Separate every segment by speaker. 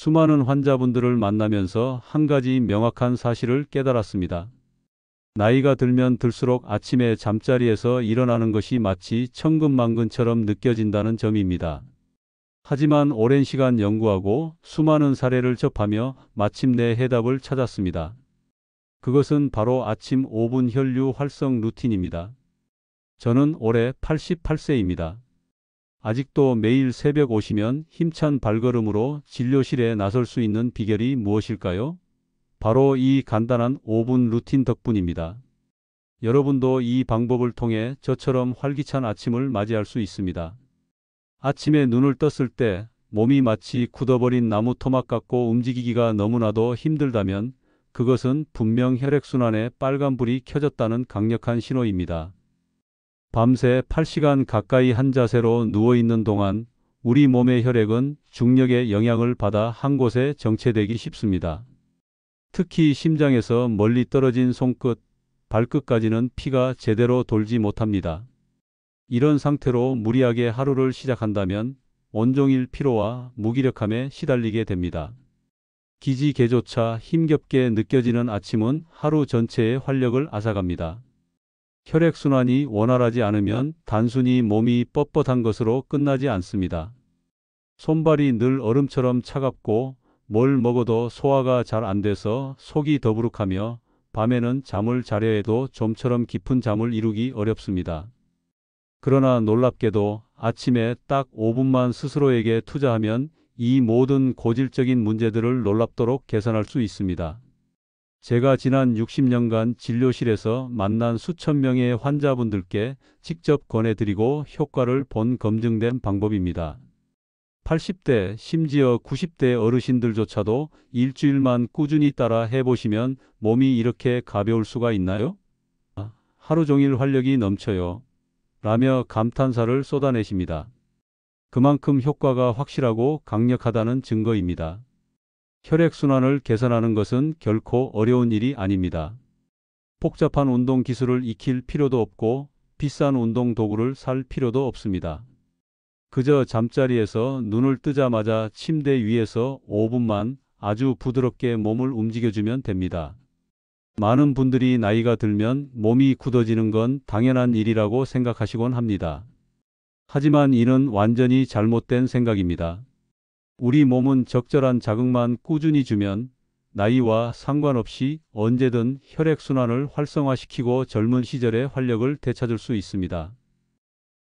Speaker 1: 수많은 환자분들을 만나면서 한 가지 명확한 사실을 깨달았습니다. 나이가 들면 들수록 아침에 잠자리에서 일어나는 것이 마치 천근만근처럼 느껴진다는 점입니다. 하지만 오랜 시간 연구하고 수많은 사례를 접하며 마침내 해답을 찾았습니다. 그것은 바로 아침 5분 혈류 활성 루틴입니다. 저는 올해 88세입니다. 아직도 매일 새벽 오시면 힘찬 발걸음으로 진료실에 나설 수 있는 비결이 무엇일까요? 바로 이 간단한 5분 루틴 덕분입니다. 여러분도 이 방법을 통해 저처럼 활기찬 아침을 맞이할 수 있습니다. 아침에 눈을 떴을 때 몸이 마치 굳어버린 나무 토막 같고 움직이기가 너무나도 힘들다면 그것은 분명 혈액순환에 빨간불이 켜졌다는 강력한 신호입니다. 밤새 8시간 가까이 한 자세로 누워있는 동안 우리 몸의 혈액은 중력의 영향을 받아 한 곳에 정체되기 쉽습니다. 특히 심장에서 멀리 떨어진 손끝, 발끝까지는 피가 제대로 돌지 못합니다. 이런 상태로 무리하게 하루를 시작한다면 온종일 피로와 무기력함에 시달리게 됩니다. 기지개조차 힘겹게 느껴지는 아침은 하루 전체의 활력을 앗아갑니다. 혈액순환이 원활하지 않으면 단순히 몸이 뻣뻣한 것으로 끝나지 않습니다. 손발이 늘 얼음처럼 차갑고 뭘 먹어도 소화가 잘 안 돼서 속이 더부룩하며 밤에는 잠을 자려 해도 좀처럼 깊은 잠을 이루기 어렵습니다. 그러나 놀랍게도 아침에 딱 5분만 스스로에게 투자하면 이 모든 고질적인 문제들을 놀랍도록 개선할 수 있습니다. 제가 지난 60년간 진료실에서 만난 수천 명의 환자분들께 직접 권해드리고 효과를 본 검증된 방법입니다. 80대, 심지어 90대 어르신들조차도 일주일만 꾸준히 따라 해보시면 몸이 이렇게 가벼울 수가 있나요? 하루 종일 활력이 넘쳐요. 라며 감탄사를 쏟아내십니다. 그만큼 효과가 확실하고 강력하다는 증거입니다. 혈액순환을 개선하는 것은 결코 어려운 일이 아닙니다. 복잡한 운동 기술을 익힐 필요도 없고 비싼 운동 도구를 살 필요도 없습니다. 그저 잠자리에서 눈을 뜨자마자 침대 위에서 5분만 아주 부드럽게 몸을 움직여주면 됩니다. 많은 분들이 나이가 들면 몸이 굳어지는 건 당연한 일이라고 생각하시곤 합니다. 하지만 이는 완전히 잘못된 생각입니다. 우리 몸은 적절한 자극만 꾸준히 주면 나이와 상관없이 언제든 혈액순환을 활성화시키고 젊은 시절의 활력을 되찾을 수 있습니다.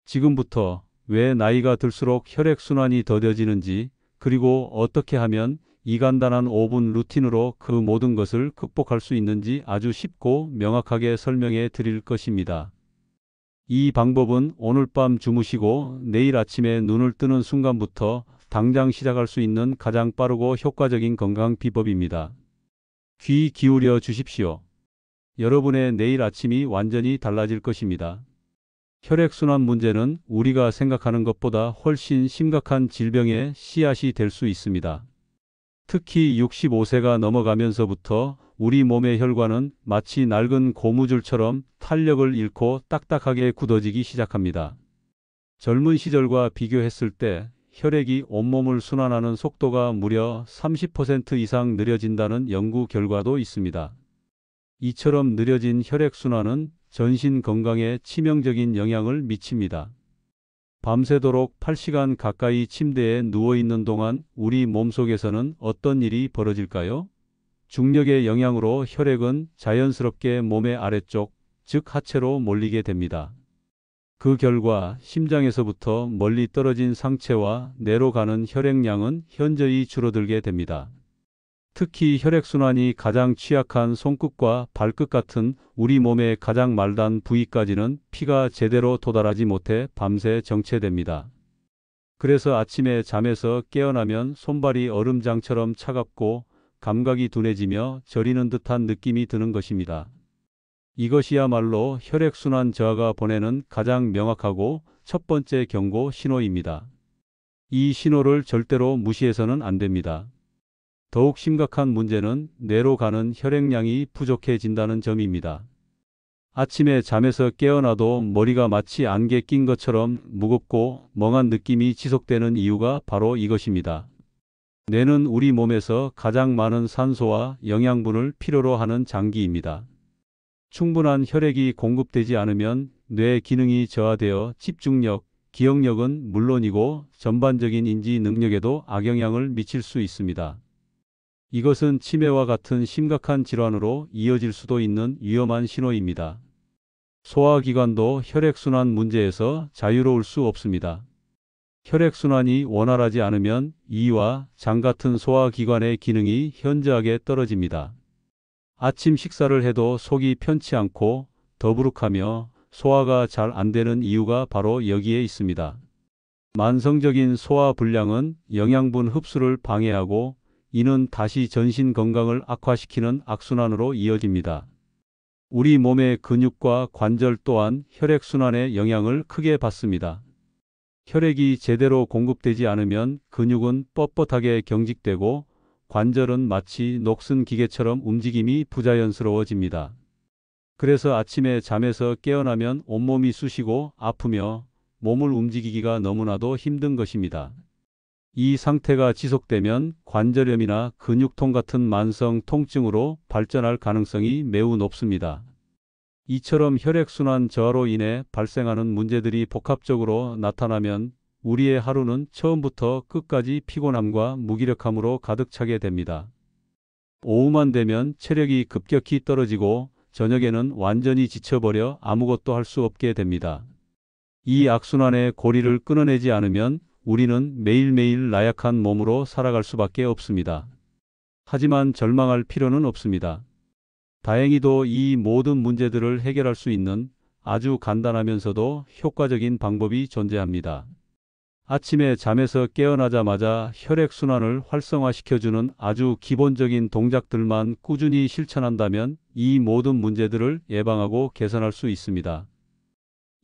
Speaker 1: 지금부터 왜 나이가 들수록 혈액순환이 더뎌지는지, 그리고 어떻게 하면 이 간단한 5분 루틴으로 그 모든 것을 극복할 수 있는지 아주 쉽고 명확하게 설명해 드릴 것입니다. 이 방법은 오늘 밤 주무시고 내일 아침에 눈을 뜨는 순간부터 당장 시작할 수 있는 가장 빠르고 효과적인 건강 비법입니다. 귀 기울여 주십시오. 여러분의 내일 아침이 완전히 달라질 것입니다. 혈액순환 문제는 우리가 생각하는 것보다 훨씬 심각한 질병의 씨앗이 될 수 있습니다. 특히 65세가 넘어가면서부터 우리 몸의 혈관은 마치 낡은 고무줄처럼 탄력을 잃고 딱딱하게 굳어지기 시작합니다. 젊은 시절과 비교했을 때 혈액이 온몸을 순환하는 속도가 무려 30% 이상 느려진다는 연구 결과도 있습니다. 이처럼 느려진 혈액순환은 전신 건강에 치명적인 영향을 미칩니다. 밤새도록 8시간 가까이 침대에 누워있는 동안 우리 몸속에서는 어떤 일이 벌어질까요? 중력의 영향으로 혈액은 자연스럽게 몸의 아래쪽, 즉 하체로 몰리게 됩니다. 그 결과 심장에서부터 멀리 떨어진 상체와 뇌로 가는 혈액량은 현저히 줄어들게 됩니다. 특히 혈액순환이 가장 취약한 손끝과 발끝 같은 우리 몸의 가장 말단 부위까지는 피가 제대로 도달하지 못해 밤새 정체됩니다. 그래서 아침에 잠에서 깨어나면 손발이 얼음장처럼 차갑고 감각이 둔해지며 저리는 듯한 느낌이 드는 것입니다. 이것이야말로 혈액순환 저하가 보내는 가장 명확하고 첫 번째 경고 신호입니다. 이 신호를 절대로 무시해서는 안 됩니다. 더욱 심각한 문제는 뇌로 가는 혈액량이 부족해진다는 점입니다. 아침에 잠에서 깨어나도 머리가 마치 안개 낀 것처럼 무겁고 멍한 느낌이 지속되는 이유가 바로 이것입니다. 뇌는 우리 몸에서 가장 많은 산소와 영양분을 필요로 하는 장기입니다. 충분한 혈액이 공급되지 않으면 뇌 기능이 저하되어 집중력, 기억력은 물론이고 전반적인 인지 능력에도 악영향을 미칠 수 있습니다. 이것은 치매와 같은 심각한 질환으로 이어질 수도 있는 위험한 신호입니다. 소화기관도 혈액순환 문제에서 자유로울 수 없습니다. 혈액순환이 원활하지 않으면 이와 장 같은 소화기관의 기능이 현저하게 떨어집니다. 아침 식사를 해도 속이 편치 않고 더부룩하며 소화가 잘 안 되는 이유가 바로 여기에 있습니다. 만성적인 소화불량은 영양분 흡수를 방해하고 이는 다시 전신 건강을 악화시키는 악순환으로 이어집니다. 우리 몸의 근육과 관절 또한 혈액순환에 영향을 크게 받습니다. 혈액이 제대로 공급되지 않으면 근육은 뻣뻣하게 경직되고 관절은 마치 녹슨 기계처럼 움직임이 부자연스러워집니다. 그래서 아침에 잠에서 깨어나면 온몸이 쑤시고 아프며 몸을 움직이기가 너무나도 힘든 것입니다. 이 상태가 지속되면 관절염이나 근육통 같은 만성 통증으로 발전할 가능성이 매우 높습니다. 이처럼 혈액순환 저하로 인해 발생하는 문제들이 복합적으로 나타나면 우리의 하루는 처음부터 끝까지 피곤함과 무기력함으로 가득 차게 됩니다. 오후만 되면 체력이 급격히 떨어지고 저녁에는 완전히 지쳐버려 아무것도 할 수 없게 됩니다. 이 악순환의 고리를 끊어내지 않으면 우리는 매일매일 나약한 몸으로 살아갈 수밖에 없습니다. 하지만 절망할 필요는 없습니다. 다행히도 이 모든 문제들을 해결할 수 있는 아주 간단하면서도 효과적인 방법이 존재합니다. 아침에 잠에서 깨어나자마자 혈액순환을 활성화시켜주는 아주 기본적인 동작들만 꾸준히 실천한다면 이 모든 문제들을 예방하고 개선할 수 있습니다.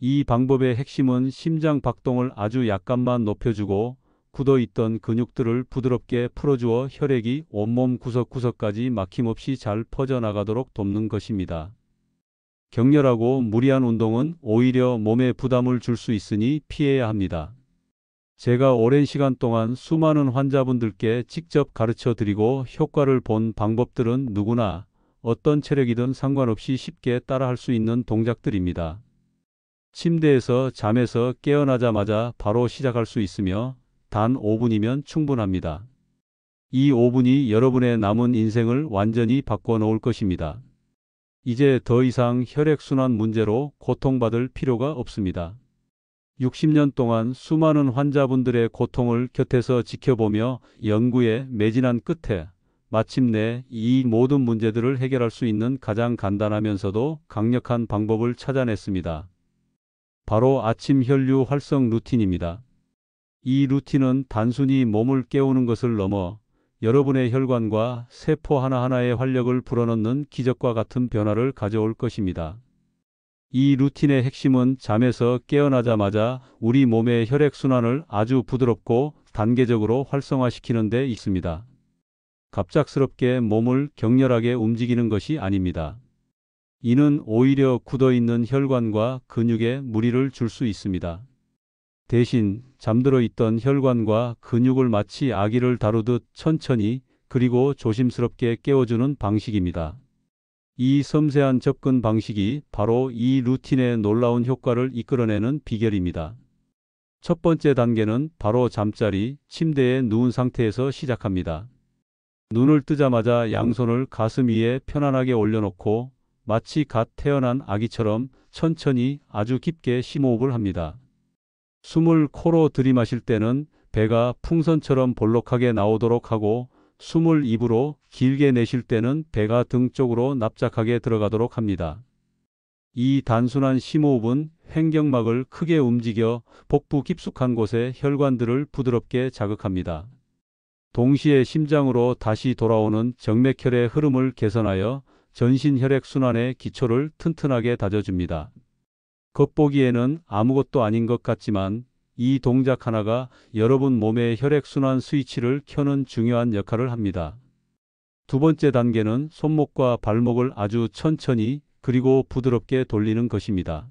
Speaker 1: 이 방법의 핵심은 심장 박동을 아주 약간만 높여주고 굳어있던 근육들을 부드럽게 풀어주어 혈액이 온몸 구석구석까지 막힘없이 잘 퍼져나가도록 돕는 것입니다. 격렬하고 무리한 운동은 오히려 몸에 부담을 줄 수 있으니 피해야 합니다. 제가 오랜 시간 동안 수많은 환자분들께 직접 가르쳐 드리고 효과를 본 방법들은 누구나 어떤 체력이든 상관없이 쉽게 따라할 수 있는 동작들입니다. 침대에서 잠에서 깨어나자마자 바로 시작할 수 있으며 단 5분이면 충분합니다. 이 5분이 여러분의 남은 인생을 완전히 바꿔 놓을 것입니다. 이제 더 이상 혈액순환 문제로 고통받을 필요가 없습니다. 60년 동안 수많은 환자분들의 고통을 곁에서 지켜보며 연구에 매진한 끝에 마침내 이 모든 문제들을 해결할 수 있는 가장 간단하면서도 강력한 방법을 찾아냈습니다. 바로 아침 혈류 활성 루틴입니다. 이 루틴은 단순히 몸을 깨우는 것을 넘어 여러분의 혈관과 세포 하나하나의 활력을 불어넣는 기적과 같은 변화를 가져올 것입니다. 이 루틴의 핵심은 잠에서 깨어나자마자 우리 몸의 혈액순환을 아주 부드럽고 단계적으로 활성화시키는 데 있습니다. 갑작스럽게 몸을 격렬하게 움직이는 것이 아닙니다. 이는 오히려 굳어있는 혈관과 근육에 무리를 줄 수 있습니다. 대신 잠들어 있던 혈관과 근육을 마치 아기를 다루듯 천천히 그리고 조심스럽게 깨워주는 방식입니다. 이 섬세한 접근 방식이 바로 이 루틴의 놀라운 효과를 이끌어내는 비결입니다. 첫 번째 단계는 바로 잠자리, 침대에 누운 상태에서 시작합니다. 눈을 뜨자마자 양손을 가슴 위에 편안하게 올려놓고 마치 갓 태어난 아기처럼 천천히 아주 깊게 심호흡을 합니다. 숨을 코로 들이마실 때는 배가 풍선처럼 볼록하게 나오도록 하고 숨을 입으로 길게 내쉴 때는 배가 등 쪽으로 납작하게 들어가도록 합니다. 이 단순한 심호흡은 횡격막을 크게 움직여 복부 깊숙한 곳의 혈관들을 부드럽게 자극합니다. 동시에 심장으로 다시 돌아오는 정맥혈의 흐름을 개선하여 전신 혈액순환의 기초를 튼튼하게 다져줍니다. 겉보기에는 아무것도 아닌 것 같지만 이 동작 하나가 여러분 몸의 혈액순환 스위치를 켜는 중요한 역할을 합니다. 두 번째 단계는 손목과 발목을 아주 천천히 그리고 부드럽게 돌리는 것입니다.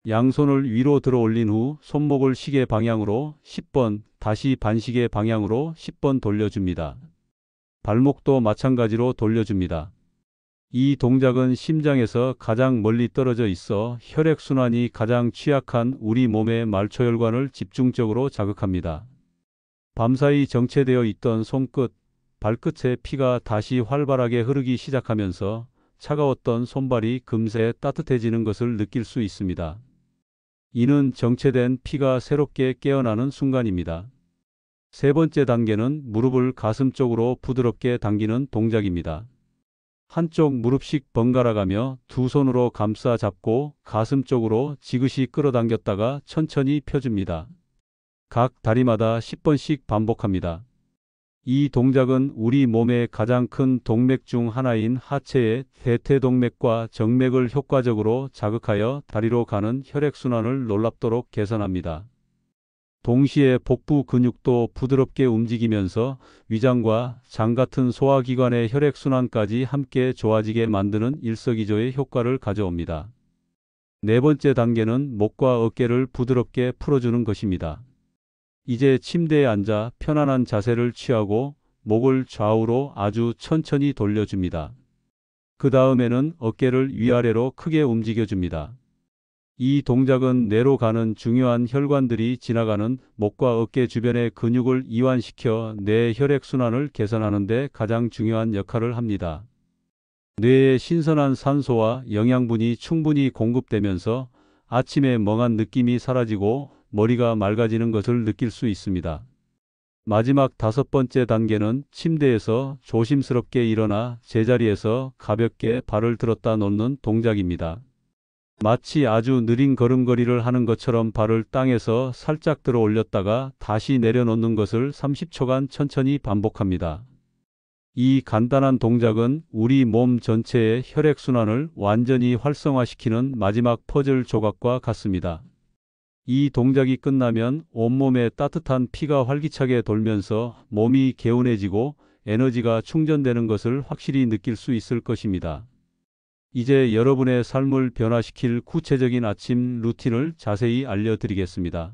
Speaker 1: 양손을 위로 들어 올린 후 손목을 시계 방향으로 10번, 다시 반시계 방향으로 10번 돌려줍니다. 발목도 마찬가지로 돌려줍니다. 이 동작은 심장에서 가장 멀리 떨어져 있어 혈액순환이 가장 취약한 우리 몸의 말초혈관을 집중적으로 자극합니다. 밤사이 정체되어 있던 손끝, 발끝의 피가 다시 활발하게 흐르기 시작하면서 차가웠던 손발이 금세 따뜻해지는 것을 느낄 수 있습니다. 이는 정체된 피가 새롭게 깨어나는 순간입니다. 세 번째 단계는 무릎을 가슴 쪽으로 부드럽게 당기는 동작입니다. 한쪽 무릎씩 번갈아 가며 두 손으로 감싸 잡고 가슴 쪽으로 지그시 끌어당겼다가 천천히 펴줍니다. 각 다리마다 10번씩 반복합니다. 이 동작은 우리 몸의 가장 큰 동맥 중 하나인 하체의 대퇴동맥과 정맥을 효과적으로 자극하여 다리로 가는 혈액순환을 놀랍도록 개선합니다. 동시에 복부 근육도 부드럽게 움직이면서 위장과 장 같은 소화기관의 혈액순환까지 함께 좋아지게 만드는 일석이조의 효과를 가져옵니다. 네 번째 단계는 목과 어깨를 부드럽게 풀어주는 것입니다. 이제 침대에 앉아 편안한 자세를 취하고 목을 좌우로 아주 천천히 돌려줍니다. 그 다음에는 어깨를 위아래로 크게 움직여줍니다. 이 동작은 뇌로 가는 중요한 혈관들이 지나가는 목과 어깨 주변의 근육을 이완시켜 뇌 혈액순환을 개선하는 데 가장 중요한 역할을 합니다. 뇌에 신선한 산소와 영양분이 충분히 공급되면서 아침에 멍한 느낌이 사라지고 머리가 맑아지는 것을 느낄 수 있습니다. 마지막 다섯 번째 단계는 침대에서 조심스럽게 일어나 제자리에서 가볍게 발을 들었다 놓는 동작입니다. 마치 아주 느린 걸음걸이를 하는 것처럼 발을 땅에서 살짝 들어 올렸다가 다시 내려놓는 것을 30초간 천천히 반복합니다. 이 간단한 동작은 우리 몸 전체의 혈액순환을 완전히 활성화시키는 마지막 퍼즐 조각과 같습니다. 이 동작이 끝나면 온몸에 따뜻한 피가 활기차게 돌면서 몸이 개운해지고 에너지가 충전되는 것을 확실히 느낄 수 있을 것입니다. 이제 여러분의 삶을 변화시킬 구체적인 아침 루틴을 자세히 알려드리겠습니다.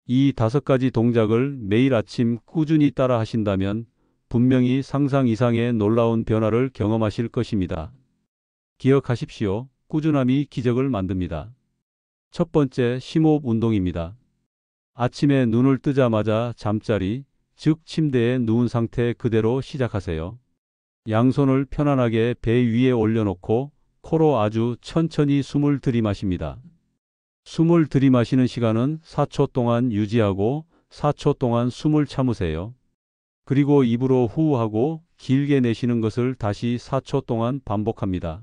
Speaker 1: 이 5가지 동작을 매일 아침 꾸준히 따라 하신다면 분명히 상상 이상의 놀라운 변화를 경험하실 것입니다. 기억하십시오. 꾸준함이 기적을 만듭니다. 첫 번째, 심호흡 운동입니다. 아침에 눈을 뜨자마자 잠자리, 즉 침대에 누운 상태 그대로 시작하세요. 양손을 편안하게 배 위에 올려놓고 코로 아주 천천히 숨을 들이마십니다. 숨을 들이마시는 시간은 4초 동안 유지하고 4초 동안 숨을 참으세요. 그리고 입으로 후하고 길게 내쉬는 것을 다시 4초 동안 반복합니다.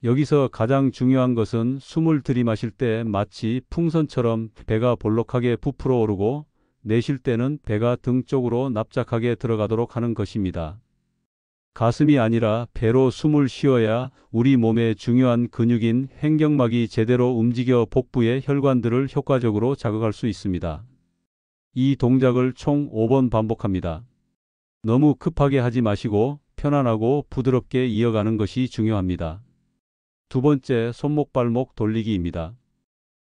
Speaker 1: 여기서 가장 중요한 것은 숨을 들이마실 때 마치 풍선처럼 배가 볼록하게 부풀어 오르고 내쉴 때는 배가 등 쪽으로 납작하게 들어가도록 하는 것입니다. 가슴이 아니라 배로 숨을 쉬어야 우리 몸의 중요한 근육인 횡격막이 제대로 움직여 복부의 혈관들을 효과적으로 자극할 수 있습니다. 이 동작을 총 5번 반복합니다. 너무 급하게 하지 마시고 편안하고 부드럽게 이어가는 것이 중요합니다. 두 번째, 손목 발목 돌리기입니다.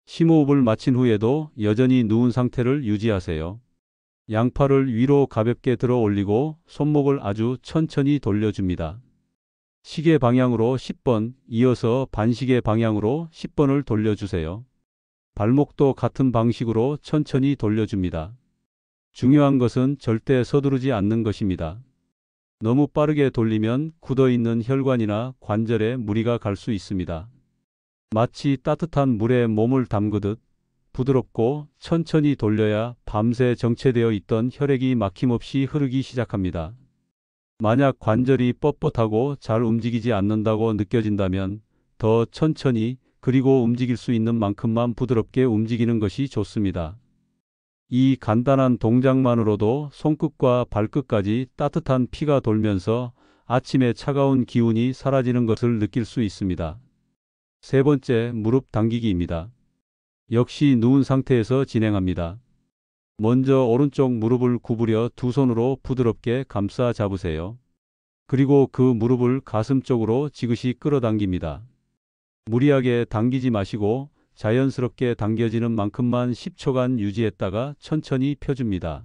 Speaker 1: 심호흡을 마친 후에도 여전히 누운 상태를 유지하세요. 양팔을 위로 가볍게 들어 올리고 손목을 아주 천천히 돌려줍니다. 시계 방향으로 10번, 이어서 반시계 방향으로 10번을 돌려주세요. 발목도 같은 방식으로 천천히 돌려줍니다. 중요한 것은 절대 서두르지 않는 것입니다. 너무 빠르게 돌리면 굳어있는 혈관이나 관절에 무리가 갈 수 있습니다. 마치 따뜻한 물에 몸을 담그듯 부드럽고 천천히 돌려야 밤새 정체되어 있던 혈액이 막힘없이 흐르기 시작합니다. 만약 관절이 뻣뻣하고 잘 움직이지 않는다고 느껴진다면 더 천천히 그리고 움직일 수 있는 만큼만 부드럽게 움직이는 것이 좋습니다. 이 간단한 동작만으로도 손끝과 발끝까지 따뜻한 피가 돌면서 아침의 차가운 기운이 사라지는 것을 느낄 수 있습니다. 세 번째, 무릎 당기기입니다. 역시 누운 상태에서 진행합니다. 먼저 오른쪽 무릎을 구부려 두 손으로 부드럽게 감싸 잡으세요. 그리고 그 무릎을 가슴 쪽으로 지그시 끌어당깁니다. 무리하게 당기지 마시고 자연스럽게 당겨지는 만큼만 10초간 유지했다가 천천히 펴줍니다.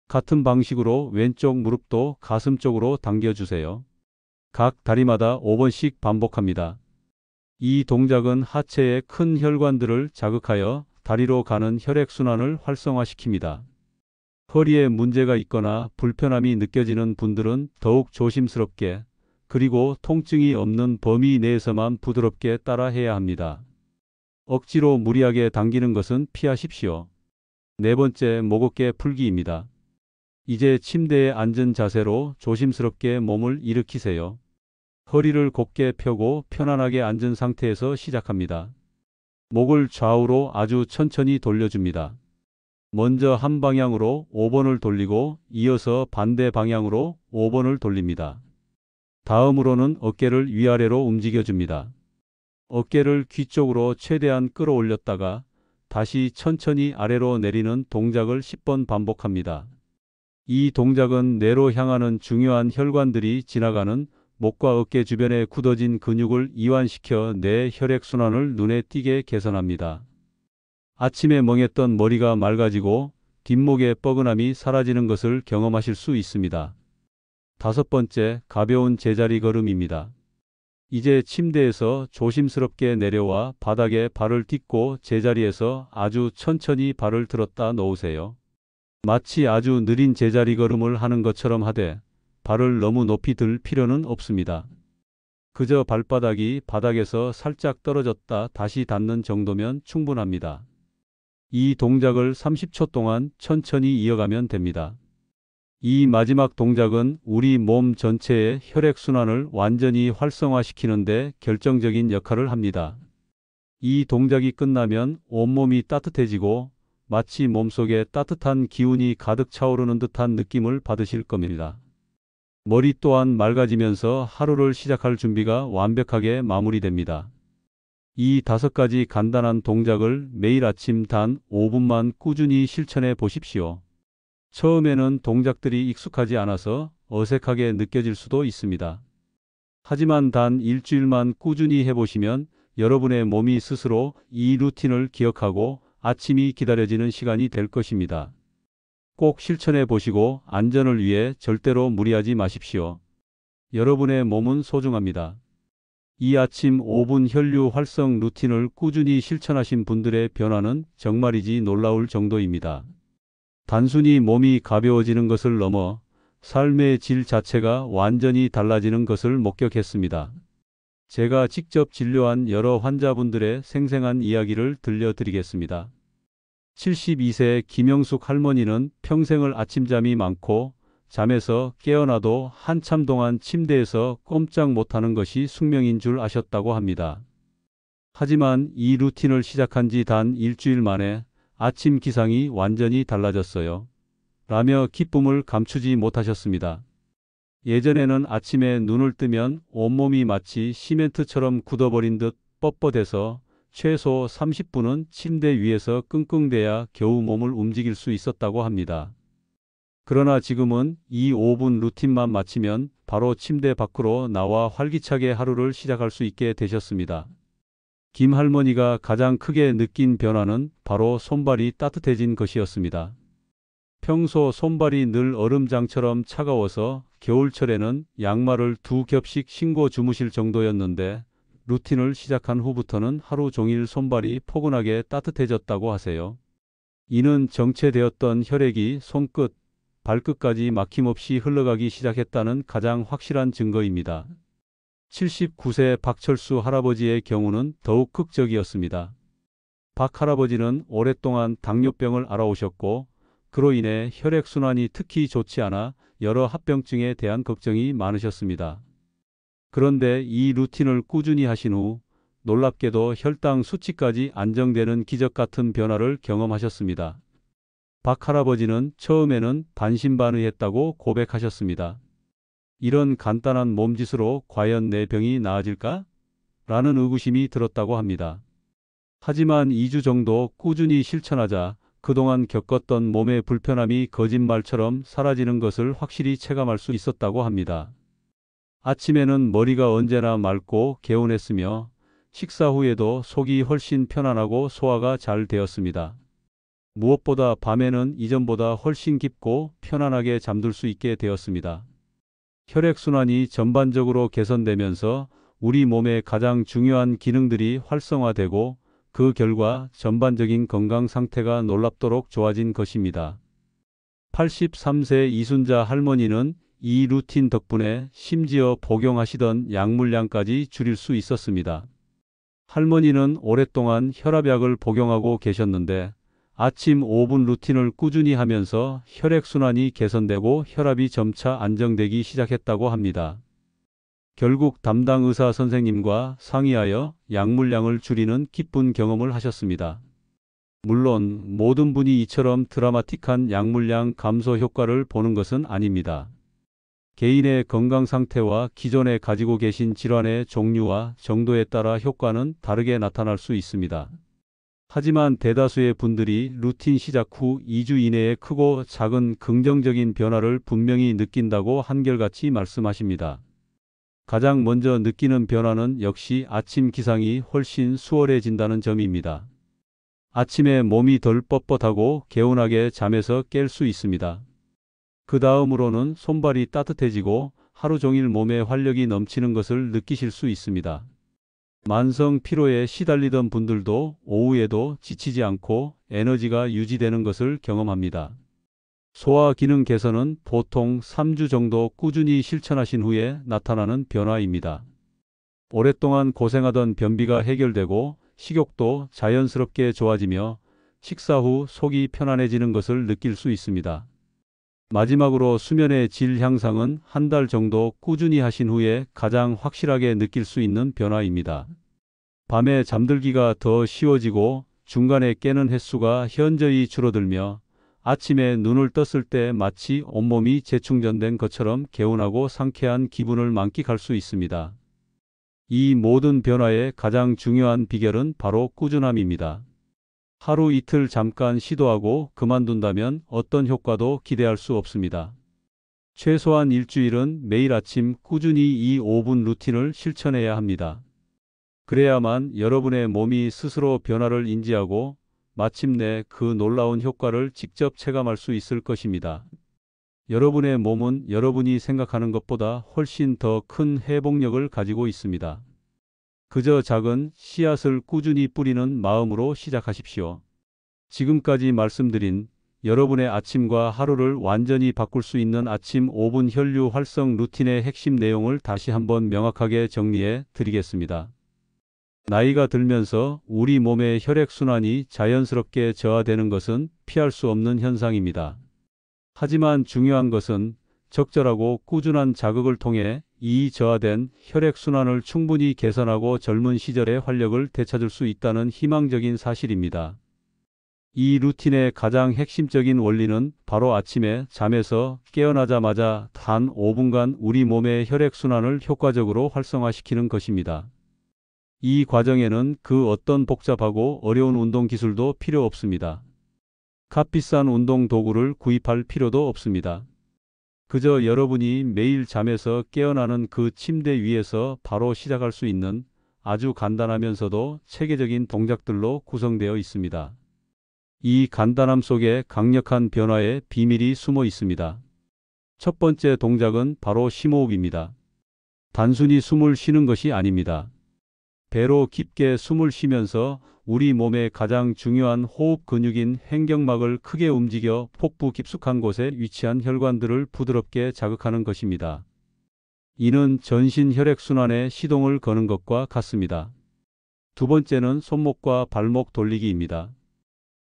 Speaker 1: 같은 방식으로 왼쪽 무릎도 가슴 쪽으로 당겨주세요. 각 다리마다 5번씩 반복합니다. 이 동작은 하체의 큰 혈관들을 자극하여 다리로 가는 혈액순환을 활성화시킵니다. 허리에 문제가 있거나 불편함이 느껴지는 분들은 더욱 조심스럽게 그리고 통증이 없는 범위 내에서만 부드럽게 따라해야 합니다. 억지로 무리하게 당기는 것은 피하십시오. 네 번째, 목 어깨 풀기입니다. 이제 침대에 앉은 자세로 조심스럽게 몸을 일으키세요. 허리를 곧게 펴고 편안하게 앉은 상태에서 시작합니다. 목을 좌우로 아주 천천히 돌려줍니다. 먼저 한 방향으로 5번을 돌리고 이어서 반대 방향으로 5번을 돌립니다. 다음으로는 어깨를 위아래로 움직여줍니다. 어깨를 귀 쪽으로 최대한 끌어올렸다가 다시 천천히 아래로 내리는 동작을 10번 반복합니다. 이 동작은 뇌로 향하는 중요한 혈관들이 지나가는 목과 어깨 주변에 굳어진 근육을 이완시켜 뇌 혈액순환을 눈에 띄게 개선합니다. 아침에 멍했던 머리가 맑아지고 뒷목의 뻐근함이 사라지는 것을 경험하실 수 있습니다. 다섯 번째, 가벼운 제자리 걸음입니다. 이제 침대에서 조심스럽게 내려와 바닥에 발을 딛고 제자리에서 아주 천천히 발을 들었다 놓으세요. 마치 아주 느린 제자리 걸음을 하는 것처럼 하되 발을 너무 높이 들 필요는 없습니다. 그저 발바닥이 바닥에서 살짝 떨어졌다 다시 닿는 정도면 충분합니다. 이 동작을 30초 동안 천천히 이어가면 됩니다. 이 마지막 동작은 우리 몸 전체의 혈액순환을 완전히 활성화시키는 데 결정적인 역할을 합니다. 이 동작이 끝나면 온몸이 따뜻해지고 마치 몸속에 따뜻한 기운이 가득 차오르는 듯한 느낌을 받으실 겁니다. 머리 또한 맑아지면서 하루를 시작할 준비가 완벽하게 마무리됩니다. 이 5가지 간단한 동작을 매일 아침 단 5분만 꾸준히 실천해 보십시오. 처음에는 동작들이 익숙하지 않아서 어색하게 느껴질 수도 있습니다. 하지만 단 일주일만 꾸준히 해보시면 여러분의 몸이 스스로 이 루틴을 기억하고 아침이 기다려지는 시간이 될 것입니다. 꼭 실천해 보시고 안전을 위해 절대로 무리하지 마십시오. 여러분의 몸은 소중합니다. 이 아침 5분 혈류 활성 루틴을 꾸준히 실천하신 분들의 변화는 정말이지 놀라울 정도입니다. 단순히 몸이 가벼워지는 것을 넘어 삶의 질 자체가 완전히 달라지는 것을 목격했습니다. 제가 직접 진료한 여러 환자분들의 생생한 이야기를 들려드리겠습니다. 72세 김영숙 할머니는 평생을 아침잠이 많고 잠에서 깨어나도 한참 동안 침대에서 꼼짝 못하는 것이 숙명인 줄 아셨다고 합니다. 하지만 이 루틴을 시작한 지 단 일주일 만에 아침 기상이 완전히 달라졌어요. 라며 기쁨을 감추지 못하셨습니다. 예전에는 아침에 눈을 뜨면 온몸이 마치 시멘트처럼 굳어버린 듯 뻣뻣해서 최소 30분은 침대 위에서 끙끙대야 겨우 몸을 움직일 수 있었다고 합니다. 그러나 지금은 이 5분 루틴만 마치면 바로 침대 밖으로 나와 활기차게 하루를 시작할 수 있게 되셨습니다. 김 할머니가 가장 크게 느낀 변화는 바로 손발이 따뜻해진 것이었습니다. 평소 손발이 늘 얼음장처럼 차가워서 겨울철에는 양말을 2겹씩 신고 주무실 정도였는데 루틴을 시작한 후부터는 하루 종일 손발이 포근하게 따뜻해졌다고 하세요. 이는 정체되었던 혈액이 손끝, 발끝까지 막힘없이 흘러가기 시작했다는 가장 확실한 증거입니다. 79세 박철수 할아버지의 경우는 더욱 극적이었습니다. 박 할아버지는 오랫동안 당뇨병을 앓아오셨고 그로 인해 혈액순환이 특히 좋지 않아 여러 합병증에 대한 걱정이 많으셨습니다. 그런데 이 루틴을 꾸준히 하신 후 놀랍게도 혈당 수치까지 안정되는 기적 같은 변화를 경험하셨습니다. 박 할아버지는 처음에는 반신반의했다고 고백하셨습니다. 이런 간단한 몸짓으로 과연 내 병이 나아질까? 라는 의구심이 들었다고 합니다. 하지만 2주 정도 꾸준히 실천하자 그동안 겪었던 몸의 불편함이 거짓말처럼 사라지는 것을 확실히 체감할 수 있었다고 합니다. 아침에는 머리가 언제나 맑고 개운했으며 식사 후에도 속이 훨씬 편안하고 소화가 잘 되었습니다. 무엇보다 밤에는 이전보다 훨씬 깊고 편안하게 잠들 수 있게 되었습니다. 혈액순환이 전반적으로 개선되면서 우리 몸의 가장 중요한 기능들이 활성화되고 그 결과 전반적인 건강 상태가 놀랍도록 좋아진 것입니다. 83세 이순자 할머니는 이 루틴 덕분에 심지어 복용하시던 약물량까지 줄일 수 있었습니다. 할머니는 오랫동안 혈압약을 복용하고 계셨는데 아침 5분 루틴을 꾸준히 하면서 혈액순환이 개선되고 혈압이 점차 안정되기 시작했다고 합니다. 결국 담당 의사 선생님과 상의하여 약물량을 줄이는 기쁜 경험을 하셨습니다. 물론 모든 분이 이처럼 드라마틱한 약물량 감소 효과를 보는 것은 아닙니다. 개인의 건강 상태와 기존에 가지고 계신 질환의 종류와 정도에 따라 효과는 다르게 나타날 수 있습니다. 하지만 대다수의 분들이 루틴 시작 후 2주 이내에 크고 작은 긍정적인 변화를 분명히 느낀다고 한결같이 말씀하십니다. 가장 먼저 느끼는 변화는 역시 아침 기상이 훨씬 수월해진다는 점입니다. 아침에 몸이 덜 뻣뻣하고 개운하게 잠에서 깰 수 있습니다. 그 다음으로는 손발이 따뜻해지고 하루 종일 몸에 활력이 넘치는 것을 느끼실 수 있습니다. 만성 피로에 시달리던 분들도 오후에도 지치지 않고 에너지가 유지되는 것을 경험합니다. 소화 기능 개선은 보통 3주 정도 꾸준히 실천하신 후에 나타나는 변화입니다. 오랫동안 고생하던 변비가 해결되고 식욕도 자연스럽게 좋아지며 식사 후 속이 편안해지는 것을 느낄 수 있습니다. 마지막으로 수면의 질 향상은 한 달 정도 꾸준히 하신 후에 가장 확실하게 느낄 수 있는 변화입니다. 밤에 잠들기가 더 쉬워지고 중간에 깨는 횟수가 현저히 줄어들며 아침에 눈을 떴을 때 마치 온몸이 재충전된 것처럼 개운하고 상쾌한 기분을 만끽할 수 있습니다. 이 모든 변화의 가장 중요한 비결은 바로 꾸준함입니다. 하루 이틀 잠깐 시도하고 그만둔다면 어떤 효과도 기대할 수 없습니다. 최소한 일주일은 매일 아침 꾸준히 이 5분 루틴을 실천해야 합니다. 그래야만 여러분의 몸이 스스로 변화를 인지하고 마침내 그 놀라운 효과를 직접 체감할 수 있을 것입니다. 여러분의 몸은 여러분이 생각하는 것보다 훨씬 더 큰 회복력을 가지고 있습니다. 그저 작은 씨앗을 꾸준히 뿌리는 마음으로 시작하십시오. 지금까지 말씀드린 여러분의 아침과 하루를 완전히 바꿀 수 있는 아침 5분 혈류 활성 루틴의 핵심 내용을 다시 한번 명확하게 정리해 드리겠습니다. 나이가 들면서 우리 몸의 혈액순환이 자연스럽게 저하되는 것은 피할 수 없는 현상입니다. 하지만 중요한 것은 적절하고 꾸준한 자극을 통해 이 저하된 혈액순환을 충분히 개선하고 젊은 시절의 활력을 되찾을 수 있다는 희망적인 사실입니다. 이 루틴의 가장 핵심적인 원리는 바로 아침에 잠에서 깨어나자마자 단 5분간 우리 몸의 혈액순환을 효과적으로 활성화시키는 것입니다. 이 과정에는 그 어떤 복잡하고 어려운 운동 기술도 필요 없습니다. 값비싼 운동 도구를 구입할 필요도 없습니다. 그저 여러분이 매일 잠에서 깨어나는 그 침대 위에서 바로 시작할 수 있는 아주 간단하면서도 체계적인 동작들로 구성되어 있습니다. 이 간단함 속에 강력한 변화의 비밀이 숨어 있습니다. 첫 번째 동작은 바로 심호흡입니다. 단순히 숨을 쉬는 것이 아닙니다. 배로 깊게 숨을 쉬면서 우리 몸의 가장 중요한 호흡 근육인 횡격막을 크게 움직여 복부 깊숙한 곳에 위치한 혈관들을 부드럽게 자극하는 것입니다. 이는 전신 혈액순환에 시동을 거는 것과 같습니다. 두 번째는 손목과 발목 돌리기입니다.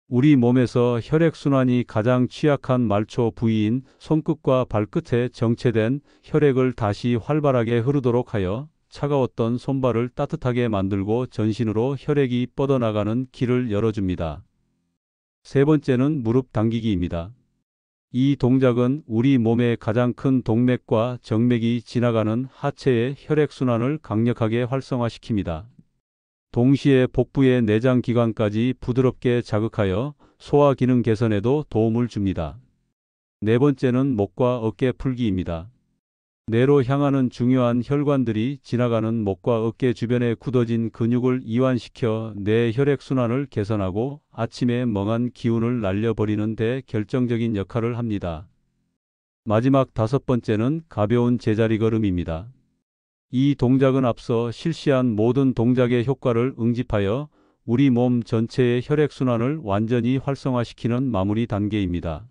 Speaker 1: 우리 몸에서 혈액순환이 가장 취약한 말초 부위인 손끝과 발끝에 정체된 혈액을 다시 활발하게 흐르도록 하여 차가웠던 손발을 따뜻하게 만들고 전신으로 혈액이 뻗어나가는 길을 열어줍니다. 세 번째는 무릎 당기기입니다. 이 동작은 우리 몸의 가장 큰 동맥과 정맥이 지나가는 하체의 혈액순환을 강력하게 활성화시킵니다. 동시에 복부의 내장 기관까지 부드럽게 자극하여 소화 기능 개선에도 도움을 줍니다. 네 번째는 목과 어깨 풀기입니다. 뇌로 향하는 중요한 혈관들이 지나가는 목과 어깨 주변에 굳어진 근육을 이완시켜 뇌 혈액순환을 개선하고 아침에 멍한 기운을 날려버리는 데 결정적인 역할을 합니다. 마지막 5번째는 가벼운 제자리 걸음입니다. 이 동작은 앞서 실시한 모든 동작의 효과를 응집하여 우리 몸 전체의 혈액순환을 완전히 활성화시키는 마무리 단계입니다.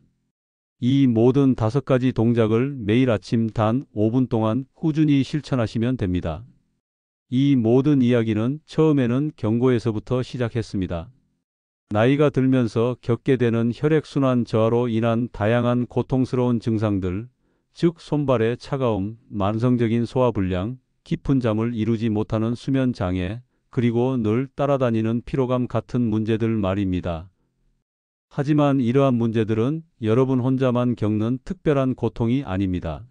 Speaker 1: 이 모든 5가지 동작을 매일 아침 단 5분 동안 꾸준히 실천하시면 됩니다. 이 모든 이야기는 처음에는 경고에서부터 시작했습니다. 나이가 들면서 겪게 되는 혈액순환 저하로 인한 다양한 고통스러운 증상들, 즉 손발의 차가움, 만성적인 소화불량, 깊은 잠을 이루지 못하는 수면 장애, 그리고 늘 따라다니는 피로감 같은 문제들 말입니다. 하지만 이러한 문제들은 여러분 혼자만 겪는 특별한 고통이 아닙니다.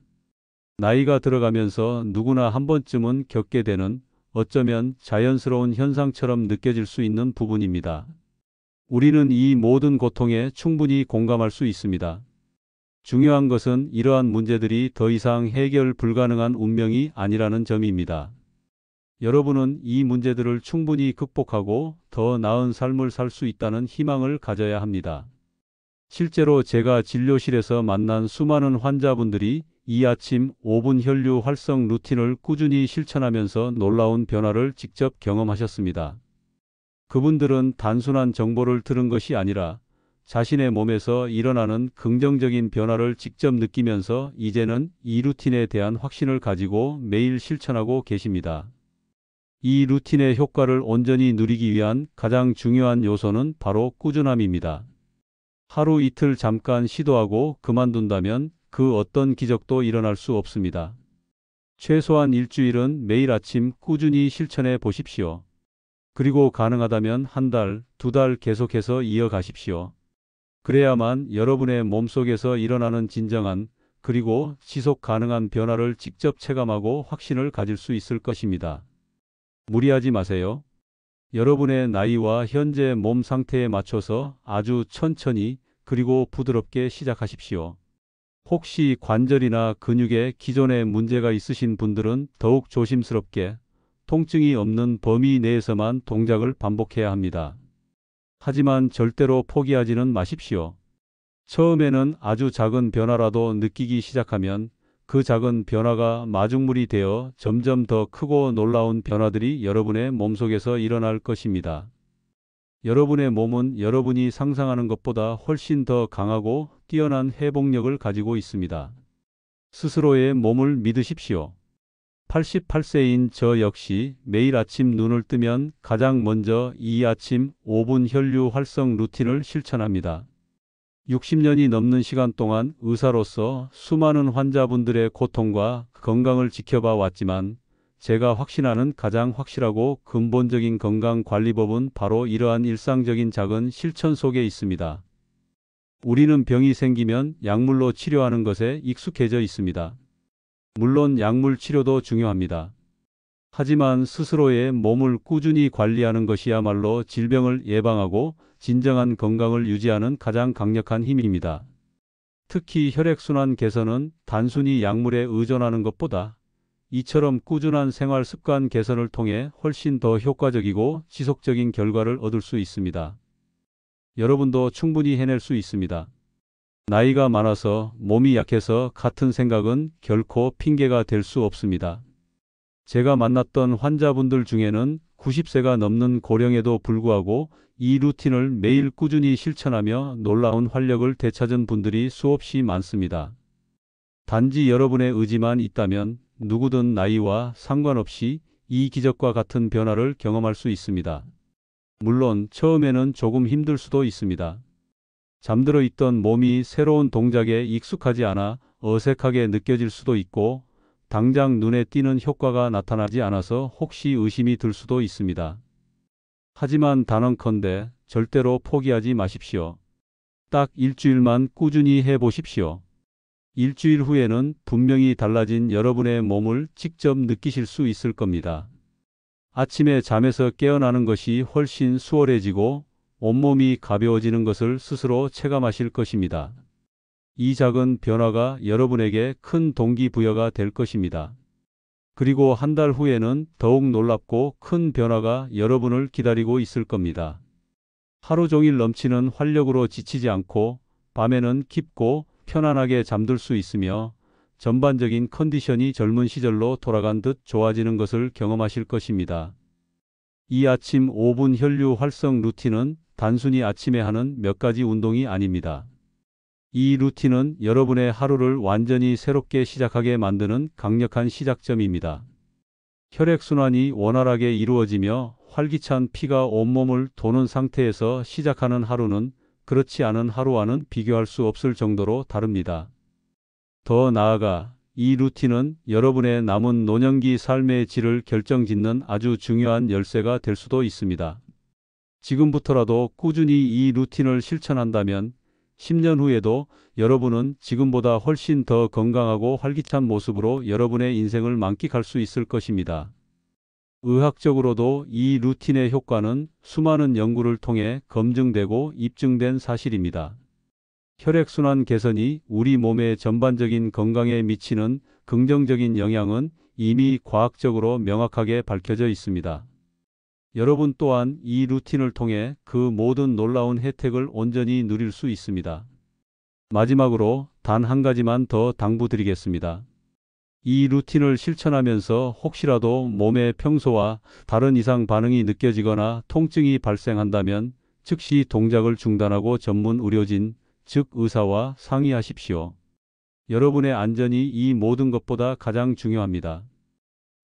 Speaker 1: 나이가 들어가면서 누구나 한 번쯤은 겪게 되는 어쩌면 자연스러운 현상처럼 느껴질 수 있는 부분입니다. 우리는 이 모든 고통에 충분히 공감할 수 있습니다. 중요한 것은 이러한 문제들이 더 이상 해결 불가능한 운명이 아니라는 점입니다. 여러분은 이 문제들을 충분히 극복하고 더 나은 삶을 살 수 있다는 희망을 가져야 합니다. 실제로 제가 진료실에서 만난 수많은 환자분들이 이 아침 5분 혈류 활성 루틴을 꾸준히 실천하면서 놀라운 변화를 직접 경험하셨습니다. 그분들은 단순한 정보를 들은 것이 아니라 자신의 몸에서 일어나는 긍정적인 변화를 직접 느끼면서 이제는 이 루틴에 대한 확신을 가지고 매일 실천하고 계십니다. 이 루틴의 효과를 온전히 누리기 위한 가장 중요한 요소는 바로 꾸준함입니다. 하루 이틀 잠깐 시도하고 그만둔다면 그 어떤 기적도 일어날 수 없습니다. 최소한 일주일은 매일 아침 꾸준히 실천해 보십시오. 그리고 가능하다면 한 달, 2달 계속해서 이어가십시오. 그래야만 여러분의 몸속에서 일어나는 진정한 그리고 지속 가능한 변화를 직접 체감하고 확신을 가질 수 있을 것입니다. 무리하지 마세요. 여러분의 나이와 현재 몸 상태에 맞춰서 아주 천천히 그리고 부드럽게 시작하십시오. 혹시 관절이나 근육에 기존에 문제가 있으신 분들은 더욱 조심스럽게 통증이 없는 범위 내에서만 동작을 반복해야 합니다. 하지만 절대로 포기하지는 마십시오. 처음에는 아주 작은 변화라도 느끼기 시작하면 그 작은 변화가 마중물이 되어 점점 더 크고 놀라운 변화들이 여러분의 몸속에서 일어날 것입니다. 여러분의 몸은 여러분이 상상하는 것보다 훨씬 더 강하고 뛰어난 회복력을 가지고 있습니다. 스스로의 몸을 믿으십시오. 88세인 저 역시 매일 아침 눈을 뜨면 가장 먼저 이 아침 5분 혈류 활성 루틴을 실천합니다. 60년이 넘는 시간 동안 의사로서 수많은 환자분들의 고통과 건강을 지켜봐 왔지만 제가 확신하는 가장 확실하고 근본적인 건강관리법은 바로 이러한 일상적인 작은 실천 속에 있습니다. 우리는 병이 생기면 약물로 치료하는 것에 익숙해져 있습니다. 물론 약물 치료도 중요합니다. 하지만 스스로의 몸을 꾸준히 관리하는 것이야말로 질병을 예방하고 진정한 건강을 유지하는 가장 강력한 힘입니다. 특히 혈액순환 개선은 단순히 약물에 의존하는 것보다 이처럼 꾸준한 생활 습관 개선을 통해 훨씬 더 효과적이고 지속적인 결과를 얻을 수 있습니다. 여러분도 충분히 해낼 수 있습니다. 나이가 많아서 몸이 약해서 같은 생각은 결코 핑계가 될 수 없습니다. 제가 만났던 환자분들 중에는 90세가 넘는 고령에도 불구하고 이 루틴을 매일 꾸준히 실천하며 놀라운 활력을 되찾은 분들이 수없이 많습니다. 단지 여러분의 의지만 있다면 누구든 나이와 상관없이 이 기적과 같은 변화를 경험할 수 있습니다. 물론 처음에는 조금 힘들 수도 있습니다. 잠들어 있던 몸이 새로운 동작에 익숙하지 않아 어색하게 느껴질 수도 있고 당장 눈에 띄는 효과가 나타나지 않아서 혹시 의심이 들 수도 있습니다. 하지만 단언컨대 절대로 포기하지 마십시오. 딱 일주일만 꾸준히 해보십시오. 일주일 후에는 분명히 달라진 여러분의 몸을 직접 느끼실 수 있을 겁니다. 아침에 잠에서 깨어나는 것이 훨씬 수월해지고 온몸이 가벼워지는 것을 스스로 체감하실 것입니다. 이 작은 변화가 여러분에게 큰 동기부여가 될 것입니다. 그리고 한 달 후에는 더욱 놀랍고 큰 변화가 여러분을 기다리고 있을 겁니다. 하루 종일 넘치는 활력으로 지치지 않고 밤에는 깊고 편안하게 잠들 수 있으며 전반적인 컨디션이 젊은 시절로 돌아간 듯 좋아지는 것을 경험하실 것입니다. 이 아침 5분 혈류 활성 루틴은 단순히 아침에 하는 몇 가지 운동이 아닙니다. 이 루틴은 여러분의 하루를 완전히 새롭게 시작하게 만드는 강력한 시작점입니다. 혈액순환이 원활하게 이루어지며 활기찬 피가 온몸을 도는 상태에서 시작하는 하루는 그렇지 않은 하루와는 비교할 수 없을 정도로 다릅니다. 더 나아가 이 루틴은 여러분의 남은 노년기 삶의 질을 결정짓는 아주 중요한 열쇠가 될 수도 있습니다. 지금부터라도 꾸준히 이 루틴을 실천한다면 10년 후에도 여러분은 지금보다 훨씬 더 건강하고 활기찬 모습으로 여러분의 인생을 만끽할 수 있을 것입니다. 의학적으로도 이 루틴의 효과는 수많은 연구를 통해 검증되고 입증된 사실입니다. 혈액순환 개선이 우리 몸의 전반적인 건강에 미치는 긍정적인 영향은 이미 과학적으로 명확하게 밝혀져 있습니다. 여러분 또한 이 루틴을 통해 그 모든 놀라운 혜택을 온전히 누릴 수 있습니다. 마지막으로 단 한 가지만 더 당부드리겠습니다. 이 루틴을 실천하면서 혹시라도 몸에 평소와 다른 이상 반응이 느껴지거나 통증이 발생한다면 즉시 동작을 중단하고 전문 의료진, 즉 의사와 상의하십시오. 여러분의 안전이 이 모든 것보다 가장 중요합니다.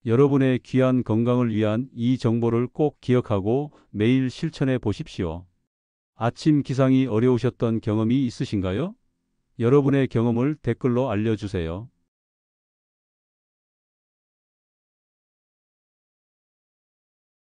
Speaker 1: 여러분의 귀한 건강을 위한 이 정보를 꼭 기억하고 매일 실천해 보십시오. 아침 기상이 어려우셨던 경험이 있으신가요? 여러분의 경험을 댓글로 알려주세요.